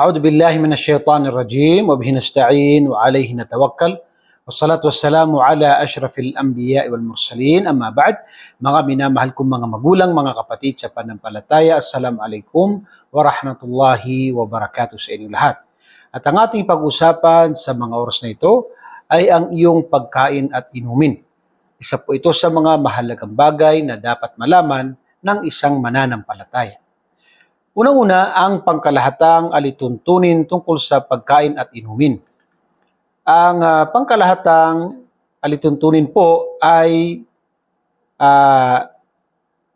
أعوذ بالله من الشيطان الرجيم وبه نستعين وعليه نتوكل والصلاة والسلام على أشرف الأنبياء والمرسلين أما بعد. Mga minamahal kong mga magulang, mga kapatid sa pananampalataya, Assalamualaikum warahmatullahi wabarakatuh sa inyong lahat. At ang ating pag-usapan sa mga oras na ito ay ang iyong pagkain at inumin. Isa po ito sa mga mahalagang bagay na dapat malaman ng isang mananampalataya. Una-una, ang pangkalahatang alituntunin tungkol sa pagkain at inumin. Ang pangkalahatang alituntunin po ay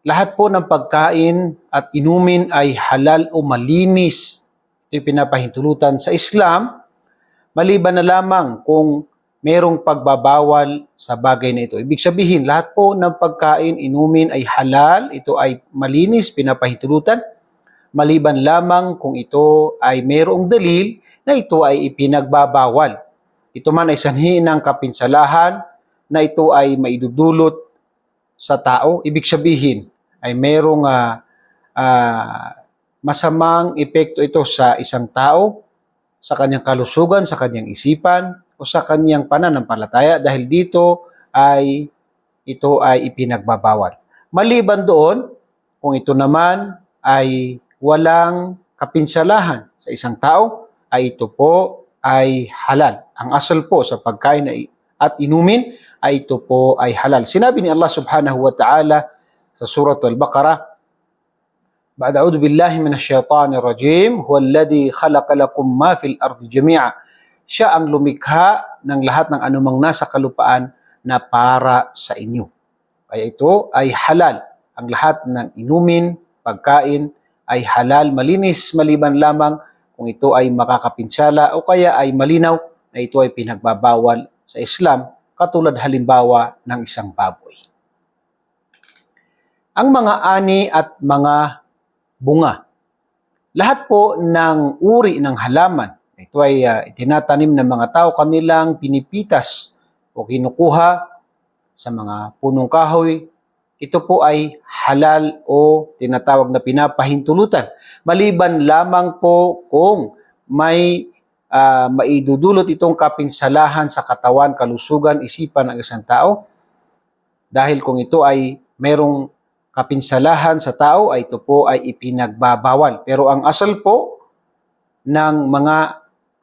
lahat po ng pagkain at inumin ay halal o malinis. Ito'y pinapahintulutan sa Islam, maliban na lamang kung merong pagbabawal sa bagay na ito. Ibig sabihin, lahat po ng pagkain, inumin ay halal, ito ay malinis, pinapahintulutan, maliban lamang kung ito ay mayroong dalil na ito ay ipinagbabawal. Ito man ay sanhi ng kapinsalahan na ito ay maidudulot sa tao. Ibig sabihin ay mayroong masamang epekto ito sa isang tao, sa kanyang kalusugan, sa kanyang isipan, o sa kanyang pananampalataya dahil ito ay ipinagbabawal. Maliban doon, kung ito naman ay walang kapinsalahan sa isang tao, ay ito po ay halal. Ang asal po sa pagkain at inumin ay ito po ay halal. Sinabi ni Allah subhanahu wa ta'ala sa Surah Al-Baqarah, بعد أعوذ بالله من الشيطان الرجيم هو الذي خلق لكم ما في الأرض جميعا. Siya ang lumikha ng lahat ng anumang nasa kalupaan na para sa inyo. Kaya ito ay halal. Ang lahat ng inumin, pagkain, ay halal, malinis, maliban lamang kung ito ay makakapinsala o kaya ay malinaw na ito ay pinagbabawal sa Islam, katulad halimbawa ng isang baboy. Ang mga ani at mga bunga. Lahat po ng uri ng halaman, ito ay itinatanim ng mga tao, kanilang pinipitas o kinukuha sa mga punong kahoy. Ito po ay halal o tinatawag na pinapahintulutan. Maliban lamang po kung may maidudulot itong kapinsalahan sa katawan, kalusugan, isipan ng isang tao. Dahil kung ito ay mayroong kapinsalahan sa tao, ay ito po ay ipinagbabawal. Pero ang asal po ng mga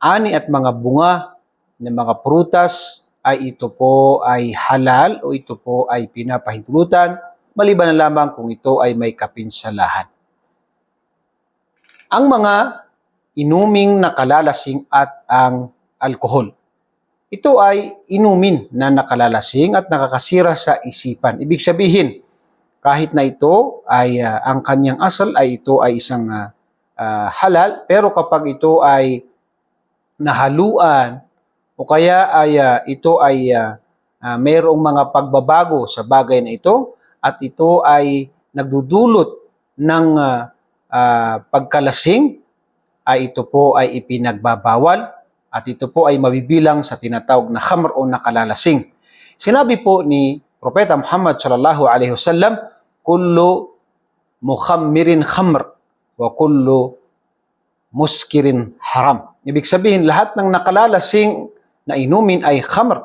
ani at mga bunga ng mga prutas ay ito po ay halal o ito po ay pinapahintulutan, maliban na lamang kung ito ay may kapinsalahan. Ang mga inuming nakalalasing at ang alkohol. Ito ay inumin na nakalalasing at nakakasira sa isipan. Ibig sabihin, kahit na ito ay ang kanyang asal ay ito ay isang halal, pero kapag ito ay nahaluan o kaya ay ito ay mayroong mga pagbabago sa bagay na ito at ito ay nagdudulot ng pagkalasing, ay ito po ay ipinagbabawal at ito po ay mabibilang sa tinatawag na khamr o nakalalasing. Sinabi po ni Propeta Muhammad sallallahu alaihi wasallam, kullu mukhammirin khamr wa kullu muskirin haram. Ibig sabihin, lahat ng nakalalasing na inumin ay khamr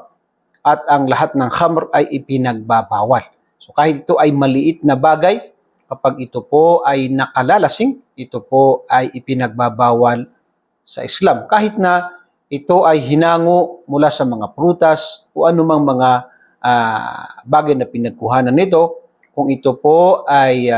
at ang lahat ng khamr ay ipinagbabawal. So kahit ito ay maliit na bagay, kapag ito po ay nakalalasing, ito po ay ipinagbabawal sa Islam. Kahit na ito ay hinango mula sa mga prutas o anumang mga bagay na pinagkuhanan nito, kung ito po ay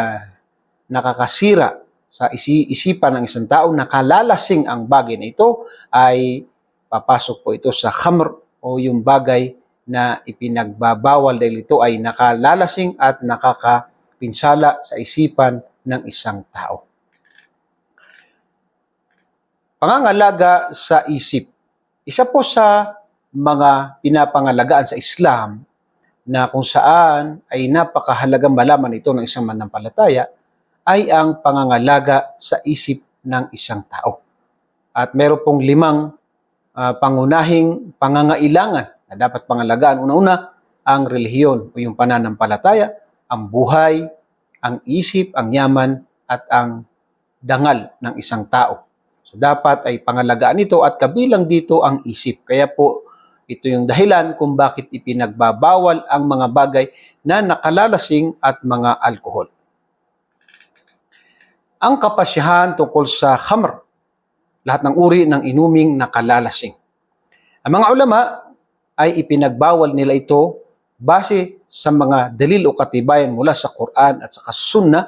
nakakasira sa isipan ng isang tao, nakalalasing ang bagay na ito, ay papasok po ito sa khamr o yung bagay na ipinagbabawal dahil ito ay nakalalasing at nakakapinsala sa isipan ng isang tao. Pangangalaga sa isip. Isa po sa mga pinapangalagaan sa Islam na kung saan ay napakahalagang malaman ito ng isang mananampalataya ay ang pangangalaga sa isip ng isang tao. At meron pong 5 pangunahing pangangailangan na dapat pangalagaan. Una-una, ang relihiyon o yung pananampalataya, ang buhay, ang isip, ang yaman, at ang dangal ng isang tao. So dapat ay pangalagaan ito at kabilang dito ang isip. Kaya po ito yung dahilan kung bakit ipinagbabawal ang mga bagay na nakalalasing at mga alkohol. Ang kapasyahan tungkol sa khamr, lahat ng uri ng inuming nakalalasing. Ang mga ulama ay ipinagbawal nila ito base sa mga dalil o katibayan mula sa Quran at sa Sunnah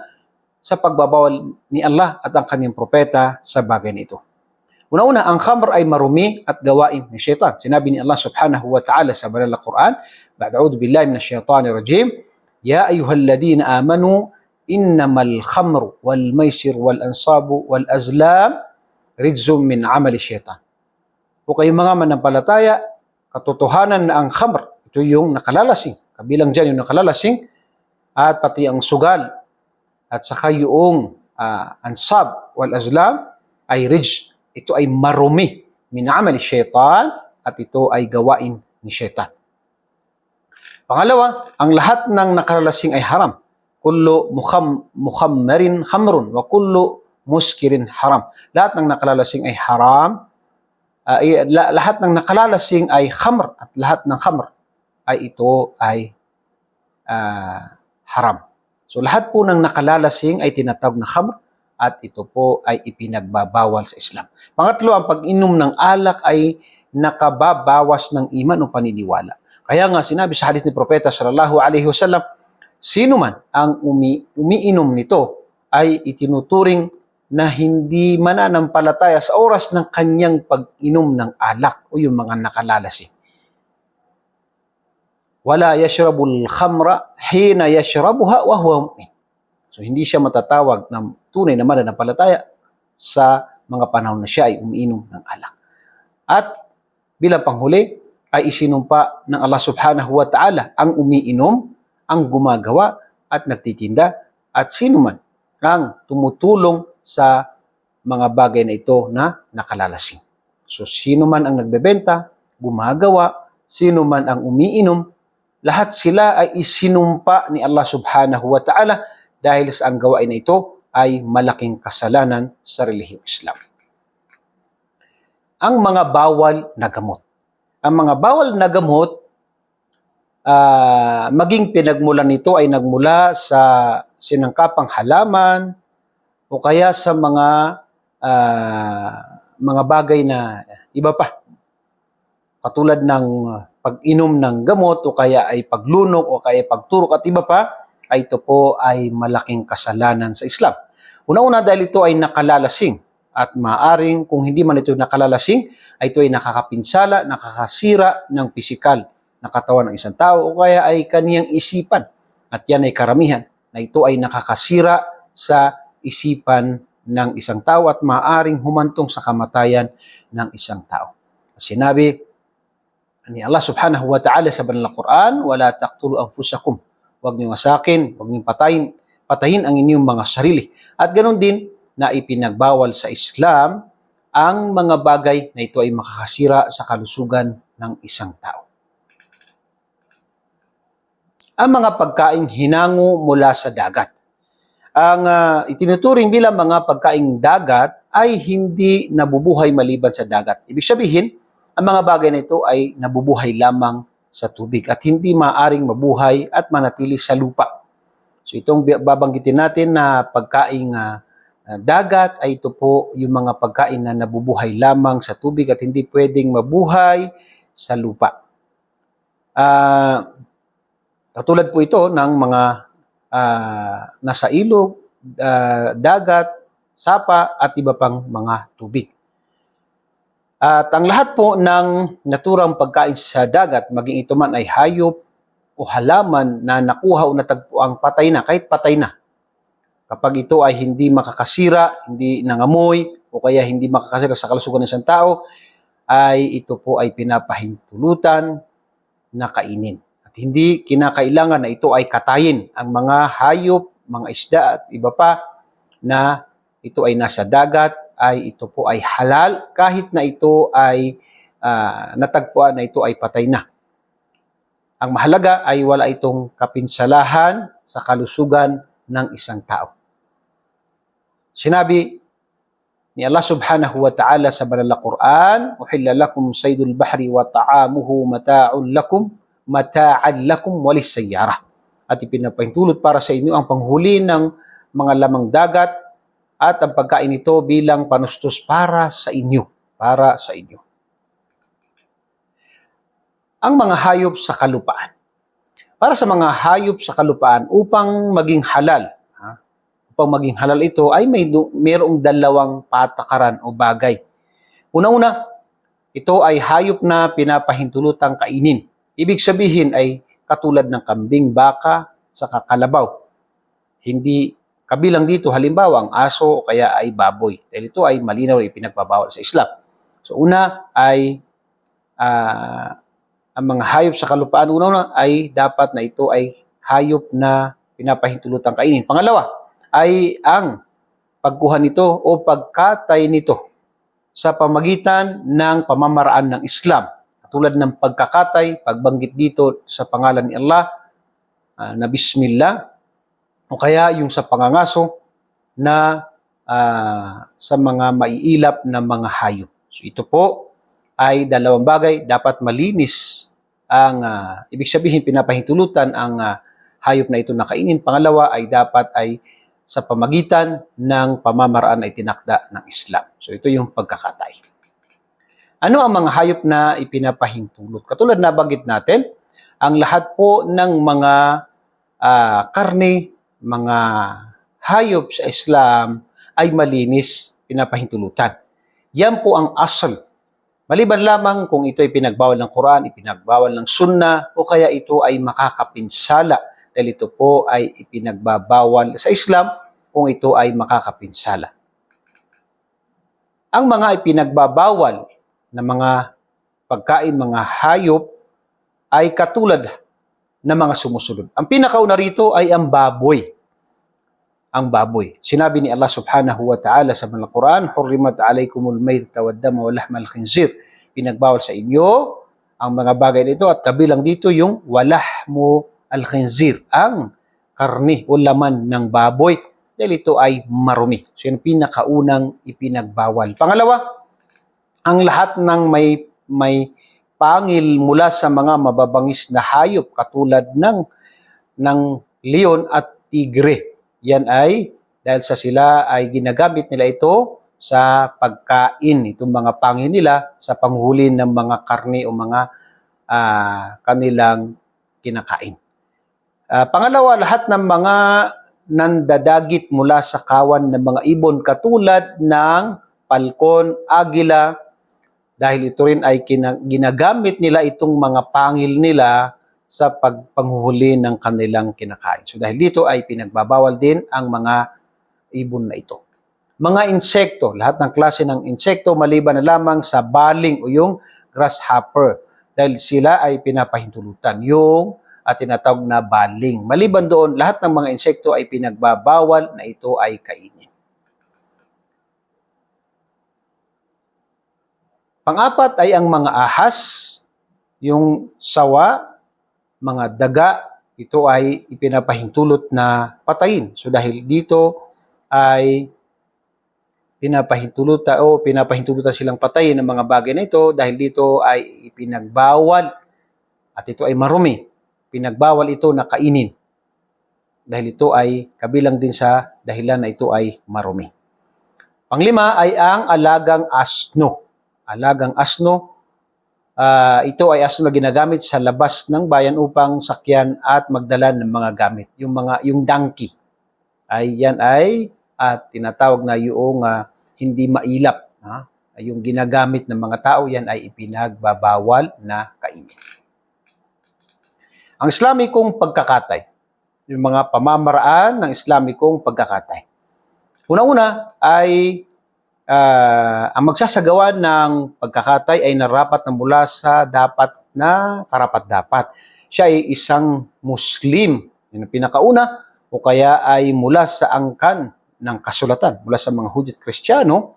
sa pagbabawal ni Allah at ang kanyang propeta sa bagay nito. Una-una, ang khamr ay marumi at gawain ni syaitan. Sinabi ni Allah subhanahu wa ta'ala sa banal na Quran, "A'udhu billahi minash shaitanir rajim, ya ayyuhalladhina amanu innamal khamru wal maisir wal ansabu wal azlam rijzum min amali syaitan." O kayong mga manampalataya, katotohanan na ang khamr, ito yung nakalalasing, kabilang dyan yung nakalalasing, at pati ang sugal, at saka yung ansab wal azlam ay rijz, ito ay marumi min amali syaitan, at ito ay gawain ni syaitan. Pangalawa, ang lahat ng nakalalasing ay haram. Kullu mukhammarin khamrun wa kullu muskirin haram. Lahat ng nakalalasing ay haram. Lahat ng nakalalasing ay khamr at lahat ng khamr ay ito ay haram. So lahat po ng nakalalasing ay tinatawag na khamr at ito po ay ipinagbabawal sa Islam. Pangatlo, ang pag-inom ng alak ay nakababawas ng iman o paniniwala. Kaya nga sinabi sa hadith ni Propeta sallallahu alaihi wasallam, sino man ang umiinom nito ay itinuturing na hindi mananampalataya sa oras ng kanyang pag-inom ng alak o yung mga nakalalasing. Wala yashrabul khamra hina yashrabuha wa huwa mu'min. So hindi siya matatawag ng tunay na mananampalataya sa mga panahon na siya ay umiinom ng alak. At bilang panghuli ay isinumpa ng Allah subhanahu wa ta'ala ang umiinom, ang gumagawa at nagtitinda, at sino man ang tumutulong sa mga bagay na ito na nakalalasing. So sino man ang nagbebenta, gumagawa, sino man ang umiinom, lahat sila ay isinumpa ni Allah subhanahu wa ta'ala dahil sa ang gawain na ito ay malaking kasalanan sa relihiyong Islam. Ang mga bawal na gamot. Ang mga bawal na gamot, maging pinagmulan nito ay nagmula sa sinangkapang halaman o kaya sa mga bagay na iba pa. Katulad ng pag-inom ng gamot o kaya ay paglunok o kaya pagturok at iba pa, ay ito po ay malaking kasalanan sa Islam. Una-una dahil ito ay nakalalasing at maaring kung hindi man ito nakalalasing, ay ito ay nakakapinsala, nakakasira ng pisikal na katawan ng isang tao o kaya ay kaniyang isipan. At yan ay karamihan na ito ay nakakasira sa isipan ng isang tao at maaring humantong sa kamatayan ng isang tao. Sinabi ni Allah subhanahu wa ta'ala sa banal na Quran, "Wala taqtulu anfusakum." Huwag niyong wasakin, huwag niyong patayin ang inyong mga sarili. At ganoon din na ipinagbawal sa Islam ang mga bagay na ito ay makakasira sa kalusugan ng isang tao. Ang mga pagkaing hinango mula sa dagat. Ang itinuturing bilang mga pagkaing dagat ay hindi nabubuhay maliban sa dagat. Ibig sabihin, ang mga bagay na ito ay nabubuhay lamang sa tubig at hindi maaring mabuhay at manatili sa lupa. So itong babanggitin natin na pagkaing dagat ay ito po yung mga pagkain na nabubuhay lamang sa tubig at hindi pwedeng mabuhay sa lupa. Katulad po ito ng mga nasa ilog, dagat, sapa at iba pang mga tubig. At ang lahat po ng naturang pagkain sa dagat, maging ito man ay hayop o halaman na nakuha o natagpo ang patay na, kahit patay na. Kapag ito ay hindi makakasira, hindi nangamoy, o kaya hindi makakasira sa kalusugan ng isang tao, ay ito po ay pinapahintulutan na kainin. At hindi kinakailangan na ito ay katayin. Ang mga hayop, mga isda at iba pa na ito ay nasa dagat, ay ito po ay halal kahit na ito ay natagpuan na ito ay patay na. Ang mahalaga ay wala itong kapinsalahan sa kalusugan ng isang tao. Sinabi ni ni Allah subhanahu wa ta'ala sa banal na Quran, "Uhilla lakum saydul bahri wa ta'amuhu mata'an lakum walis sayyarah." At ipinapahintulot para sa inyo ang panghuli ng mga lamang dagat at ang pagkain nito bilang panustos para sa inyo, para sa inyo. Ang mga hayop sa kalupaan. Para sa mga hayop sa kalupaan, upang maging halal ito ay mayroong dalawang patakaran o bagay. Una-una, ito ay hayop na pinapahintulutang kainin. Ibig sabihin ay katulad ng kambing, baka, saka kalabaw. Hindi kabilang dito halimbawa ang aso o kaya ay baboy. Dahil ito ay malinaw na ipinagbabawal sa Islam. So una ay ang mga hayop sa kalupaan, una ay dapat na ito ay hayop na pinapahintulutang kainin. Pangalawa ay ang pagkuha nito o pagkatay nito sa pamagitan ng pamamaraan ng Islam. Tulad ng pagkakatay, pagbanggit dito sa pangalan ni Allah na Bismillah, o kaya yung sa pangangaso na sa mga maiilap na mga hayop. So ito po ay dalawang bagay, dapat malinis ang ibig sabihin pinapahintulutan ang hayop na ito na kainin. Pangalawa ay dapat ay sa pamagitan ng pamamaraan na itinakda ng Islam. So ito yung pagkakatay. Ano ang mga hayop na ipinapahintulot? Katulad na banggit natin, ang lahat po ng mga karne, mga hayop sa Islam ay malinis, pinapahintulutan. Yan po ang asal. Maliban lamang kung ito ay pinagbawal ng Quran, ipinagbawal ng Sunnah, o kaya ito ay makakapinsala. Dahil ito po ay ipinagbabawal sa Islam kung ito ay makakapinsala. Ang mga ipinagbabawal na mga pagkain, mga hayop, ay katulad ng mga sumusunod. Ang pinakauna rito ay ang baboy. Ang baboy. Sinabi ni Allah subhanahu wa ta'ala sa mga Quran, "Hurrimat alaykumul maytata waddama wa lahmal khinzir." Pinagbawal sa inyo ang mga bagay nito at kabilang dito yung walahmu al-khinzir, ang karne o laman ng baboy, dahil ito ay marumi. So yung pinakaunang ipinagbawal. Pangalawa, ang lahat ng may pangil mula sa mga mababangis na hayop katulad ng leon at tigre. Yan ay dahil sa sila ay ginagamit nila ito sa pagkain, itong mga pangil nila sa panghuli ng mga karne o mga kanilang kinakain. Pangalawa, lahat ng mga nandadagit mula sa kawan ng mga ibon katulad ng palkon, agila, dahil ito rin ay ginagamit nila itong mga pangil nila sa pagpanghuhuli ng kanilang kinakain. So dahil dito ay pinagbabawal din ang mga ibon na ito. Mga insekto, lahat ng klase ng insekto maliban na lamang sa baling o yung grasshopper, dahil sila ay pinapahintulutan yung tinatawag na baling. Maliban doon, lahat ng mga insekto ay pinagbabawal na ito ay kainin. Pang-apat ay ang mga ahas, yung sawa, mga daga, ito ay ipinapahintulot na patayin. So dahil dito ay pinapahintulutan silang patayin ng mga bagay na ito, dahil dito ay ipinagbawal at ito ay marumi. Pinagbawal ito na kainin dahil ito ay kabilang din sa dahilan na ito ay marumi. Panglima ay ang alagang asno. Alagang asno, ito ay asno na ginagamit sa labas ng bayan upang sakyan at magdala ng mga gamit. Yung donkey yan ay tinatawag na yung hindi mailap. Yung ginagamit ng mga tao, yan ay ipinagbabawal na kainin. Ang Islamikong pagkakatay, yung mga pamamaraan ng Islamikong pagkakatay. Una-una ay ang magsasagawa ng pagkakatay ay narapat na mula sa dapat na karapat-dapat. Siya ay isang Muslim, yun ang pinakauna, o kaya ay mula sa angkan ng kasulatan, mula sa mga Hudyo at Kristiyano,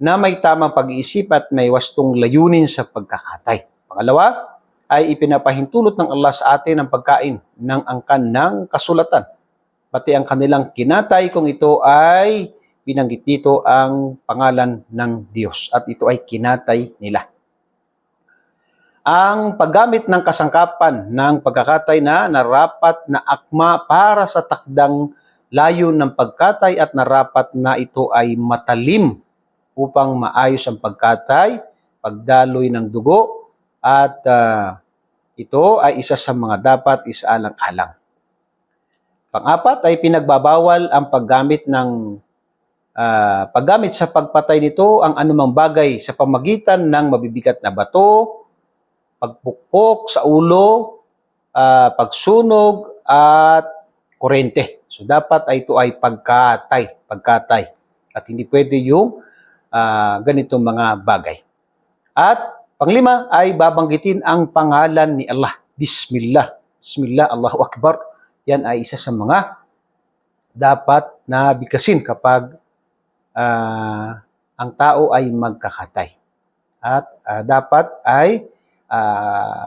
na may tamang pag-iisip at may wastong layunin sa pagkakatay. Pangalawa, ay ipinapahintulot ng Allah sa atin ang pagkain ng angkan ng kasulatan. Pati ang kanilang kinatay kung ito ay binanggit dito ang pangalan ng Diyos at ito ay kinatay nila. Ang paggamit ng kasangkapan ng pagkakatay na narapat na akma para sa takdang layo ng pagkatay at narapat na ito ay matalim upang maayos ang pagkatay, pagdaloy ng dugo at ito ay isa sa mga dapat isaalang-alang. Pang-apat ay pinagbabawal ang paggamit sa pagpatay nito ang anumang bagay sa pamagitan ng mabibigat na bato, pagpukpok sa ulo, pagsunog at kurente. So dapat ay ito ay pagkatay. At hindi pwede yung ganitong mga bagay. At panglima ay babanggitin ang pangalan ni Allah. Bismillah. Bismillah, Allahu Akbar. Yan ay isa sa mga dapat na bigkasin kapag ang tao ay magkakatay. At dapat ay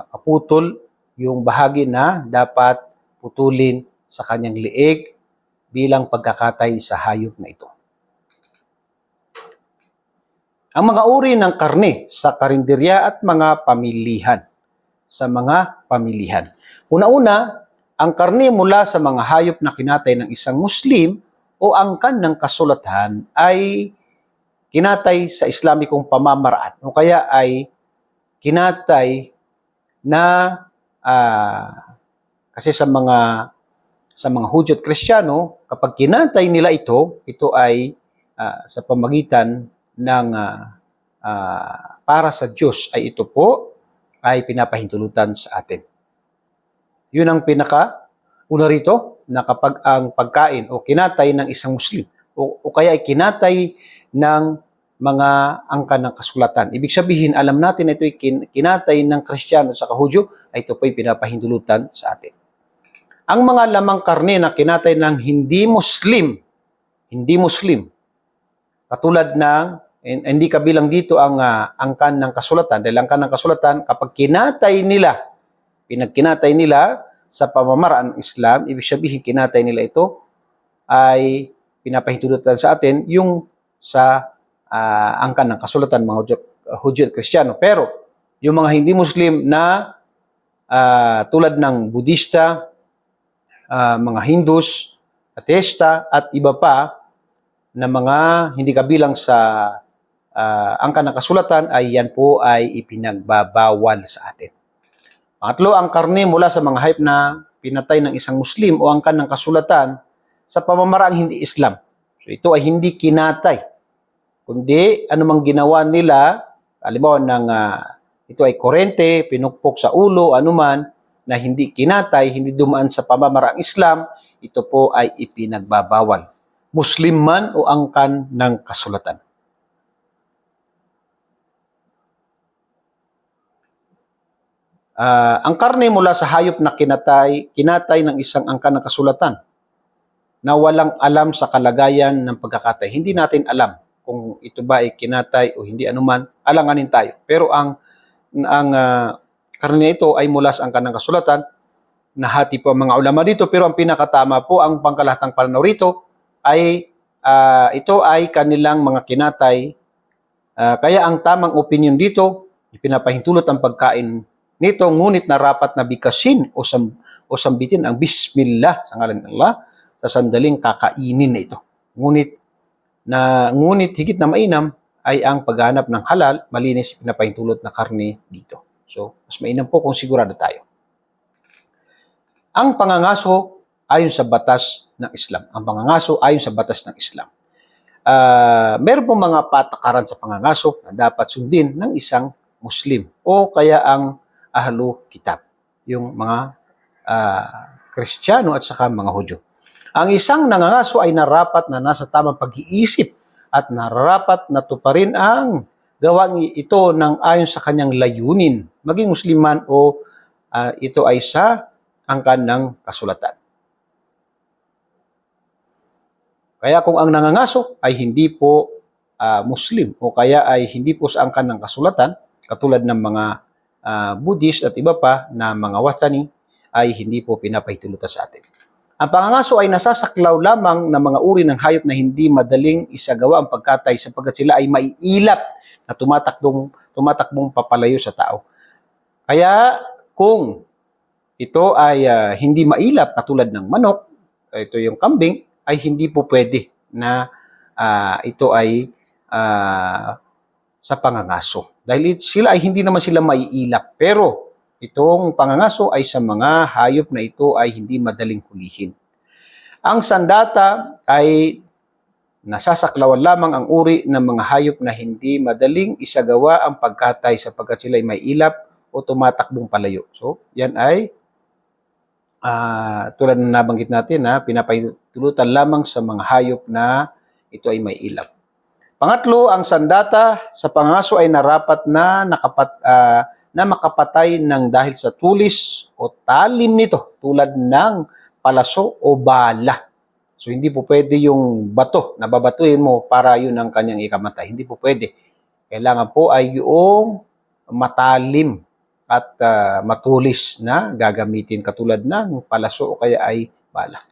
paputol yung bahagi na dapat putulin sa kanyang liig bilang pagkakatay sa hayop na ito. Ang mga uri ng karne sa karinderya at mga pamilihan. Una-una, ang karne mula sa mga hayop na kinatay ng isang Muslim o angkan ng kasulatan ay kinatay sa Islamikong pamamaraan o kaya ay kinatay na kasi sa mga Hudyo at Kristiyano, kapag kinatay nila ito ay sa pamagitan ng para sa Diyos ay ito po ay pinapahintulutan sa atin. Yun ang una rito na kapag ang pagkain o kinatay ng isang Muslim o kaya ay kinatay ng mga angkan ng kasulatan. Ibig sabihin, alam natin na ito ay kinatay ng Kristiyano sa Hudyo, ay ito po ay pinapahintulutan sa atin. Ang mga lamang karne na kinatay ng hindi Muslim, katulad ng, hindi kabilang dito ang angkan ng kasulatan, dahil angkan ng kasulatan, kapag pinagkinatay nila sa pamamaraan ng Islam, ibig sabihin, kinatay nila ito, ay pinapahintulutan sa atin yung sa angkan ng kasulatan, mga Hudyo at Kristiyano. Pero yung mga hindi Muslim na tulad ng Budista, mga Hindus, Ateista at iba pa na mga hindi kabilang sa angkan ng kasulatan ay yan po ay ipinagbabawal sa atin. Pangatlo, ang karne mula sa mga hayop na pinatay ng isang Muslim o angkan ng kasulatan sa pamamaraang hindi Islam. So ito ay hindi kinatay, kundi anumang ginawa nila, halimbawa ito ay kurente, pinukpok sa ulo, anuman, na hindi kinatay, hindi dumaan sa pamamaraang Islam, ito po ay ipinagbabawal. Muslim man o angkan ng kasulatan. Ang karne mula sa hayop na kinatay ng isang angkan ng kasulatan na walang alam sa kalagayan ng pagkakatay. Hindi natin alam kung ito ba ay kinatay o hindi anuman, alanganin tayo. Pero ang karne ito ay mula sa angkan ng kasulatan, nahati po ang mga ulama dito, pero ang pinakatama po, ang pangkalahatang pananaw rito, ay ito ay kanilang mga kinatay. Kaya ang tamang opinion dito, ipinapahintulot ang pagkain nito, ngunit narapat na bigkasin o sambitin ang Bismillah sa ngalan ng Allah sa sandaling kakainin na ito. Ngunit higit na mainam ay ang paghanap ng halal, malinis, pinapahintulot na karne dito. So, mas mainam po kung sigurado tayo. Ang pangangaso ayon sa batas ng Islam. Meron pong mga patakaran sa pangangaso na dapat sundin ng isang Muslim o kaya ang Ahlu Kitab, yung mga Kristiyano at saka mga Hudyo. Ang isang nangangaso ay narapat na nasa tamang pag-iisip at nararapat na tuparin ang gawain ito ng ayon sa kanyang layunin, maging Muslim man o ito ay sa angkan ng kasulatan. Kaya kung ang nangangaso ay hindi po Muslim o kaya ay hindi po sa angkan ng kasulatan, katulad ng mga Buddhist at iba pa na mga Wathani, ay hindi po pinapahintulutan sa atin. Ang pangangaso ay nasasaklaw lamang ng mga uri ng hayop na hindi madaling isagawa ang pagkatay sapagkat sila ay maiilap na tumatakbong papalayo sa tao. Kaya kung ito ay hindi mailap katulad ng manok, ito yung kambing, ay hindi po pwede na ito ay sa pangangaso. Dahil sila ay hindi naman sila maiilap. Pero itong pangangaso ay sa mga hayop na ito ay hindi madaling hulihin. Ang sandata ay nasasaklawan lamang ang uri ng mga hayop na hindi madaling isagawa ang pagkatay sapagkat sila ay maiilap o tumatakbong palayo. So, yan ay tulad na nabanggit natin na pinapahintulutan lamang sa mga hayop na ito ay may ilap. Pangatlo, ang sandata sa pangangaso ay narapat na makapatay ng dahil sa tulis o talim nito tulad ng palaso o bala. So hindi po pwede yung bato na babatuhin mo para yun ang kanyang ikamatay. Hindi po pwede. Kailangan po ay yung matalim at matulis na gagamitin katulad ng palaso o kaya ay bala.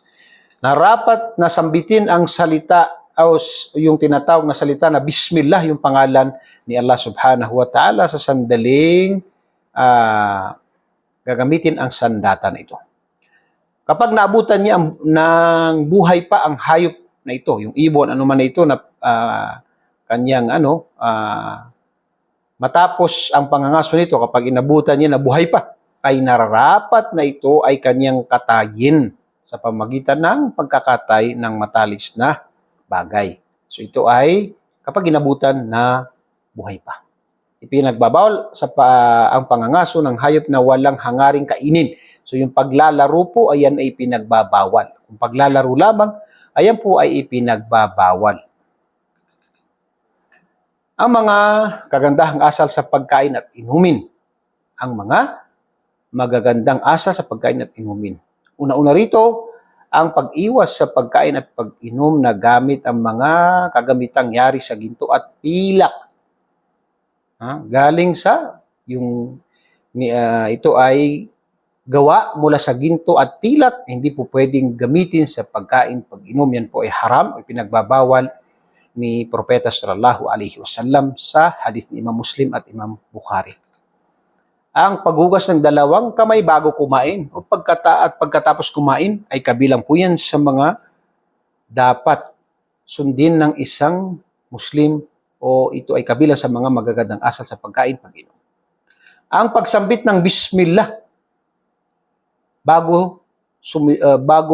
Narapat na sambitin ang salita o yung tinatawag na salita na Bismillah, yung pangalan ni Allah subhanahu wa ta'ala sa sandaling gagamitin ang sandata na ito. Kapag naabutan niya ng buhay pa ang hayop na ito, yung ibon, ano man na ito na kanyang matapos ang pangangaso nito, kapag inabutan niya na buhay pa, ay nararapat na ito ay kanyang katayin sa pamagitan ng pagkakatay ng matalis na bagay. So ito ay kapag inabutan na buhay pa. Ipinagbabawal ang pangangaso ng hayop na walang hangaring kainin. So yung paglalaro po, ayan ay ipinagbabawal. Kung paglalaro lamang, ayan po ay ipinagbabawal. Ang mga kagandahang asal sa pagkain at inumin. Ang mga magagandang asal sa pagkain at inumin. Una-una rito, ang pag-iwas sa pagkain at pag-inom na gamit ang mga kagamitang yari sa ginto at pilak. Galing sa ito ay gawa mula sa ginto at pilak, hindi po pwedeng gamitin sa pagkain, pag-inom. Yan po ay haram, ay pinagbabawal ni Propeta sallallahu alaihi wasallam sa hadith ni Imam Muslim at Imam Bukhari. Ang paghugas ng dalawang kamay bago kumain o pagkatapos kumain ay kabilang po yan sa mga dapat sundin ng isang Muslim o ito ay kabilang sa mga magagandang asal sa pagkain, pag-inom. Ang pagsambit ng Bismillah bago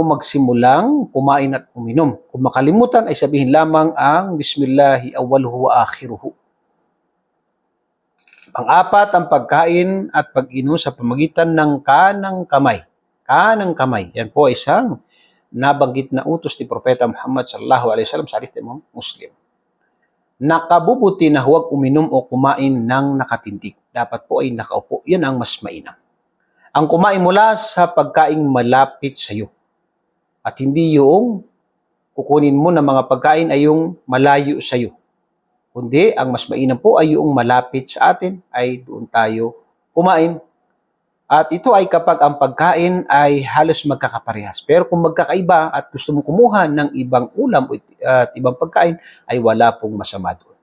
magsimulang kumain at uminom. Kung makalimutan ay sabihin lamang ang Bismillahi awwaluhu wa akhiruhu. Pang-apat, ang pagkain at pag-inom sa pamagitan ng kanang kamay. Kanang kamay. Yan po isang nabanggit na utos ni Propeta Muhammad sallallahu alaihi wasallam sa hadith ng Muslim. Nakabubuti na huwag uminom o kumain ng nakatindig. Dapat po ay nakaupo. Yan ang mas mainam. Ang kumain mula sa pagkain malapit sa iyo. At hindi yung kukunin mo ng mga pagkain ay yung malayo sa iyo. Kundi ang mas mainam po ay yung malapit sa atin ay doon tayo kumain. At ito ay kapag ang pagkain ay halos magkakaparehas. Pero kung magkakaiba at gusto mong kumuha ng ibang ulam at ibang pagkain, ay wala pong masama doon.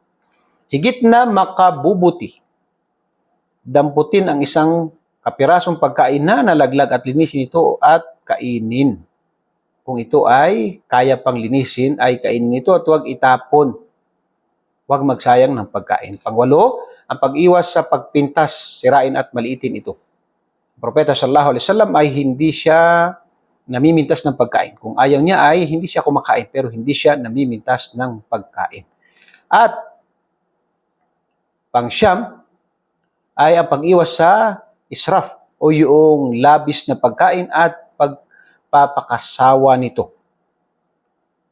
Higit na makabubuti, damputin ang isang kapirasong pagkain na nalaglag at linisin ito at kainin. Kung ito ay kaya pang linisin, ay kainin ito at huwag itapon. Huwag magsayang ng pagkain. Pangwalo, ang pag-iwas sa pagpintas, sirain at maliitin ito. Ang Propeta sallallahu alaihi wasallam ay hindi siya namimintas ng pagkain. Kung ayaw niya ay hindi siya kumakain, pero hindi siya namimintas ng pagkain. At pangsyam ay ang pag-iwas sa israf o yung labis na pagkain at pagpapakasawa nito.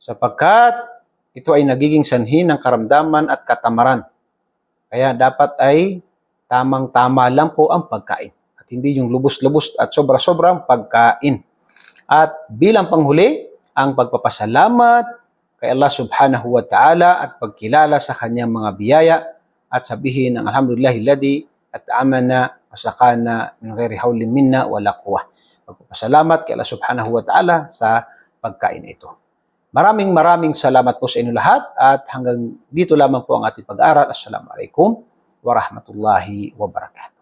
Sapagkat ito ay nagiging sanhi ng karamdaman at katamaran. Kaya dapat ay tamang-tama lang po ang pagkain. At hindi yung lubos-lubos at sobra-sobrang pagkain. At bilang panghuli, ang pagpapasalamat kay Allah subhanahu wa ta'ala at pagkilala sa kanyang mga biyaya at sabihin ng alhamdulillahilladzi at'amana wa saqana min ghairi hawlin minna wala quwwah. Pagpapasalamat kay Allah subhanahu wa ta'ala sa pagkain na ito. Maraming salamat po sa inyo lahat at hanggang dito lamang po ang ating pag-aaral. Assalamualaikum warahmatullahi wabarakatuh.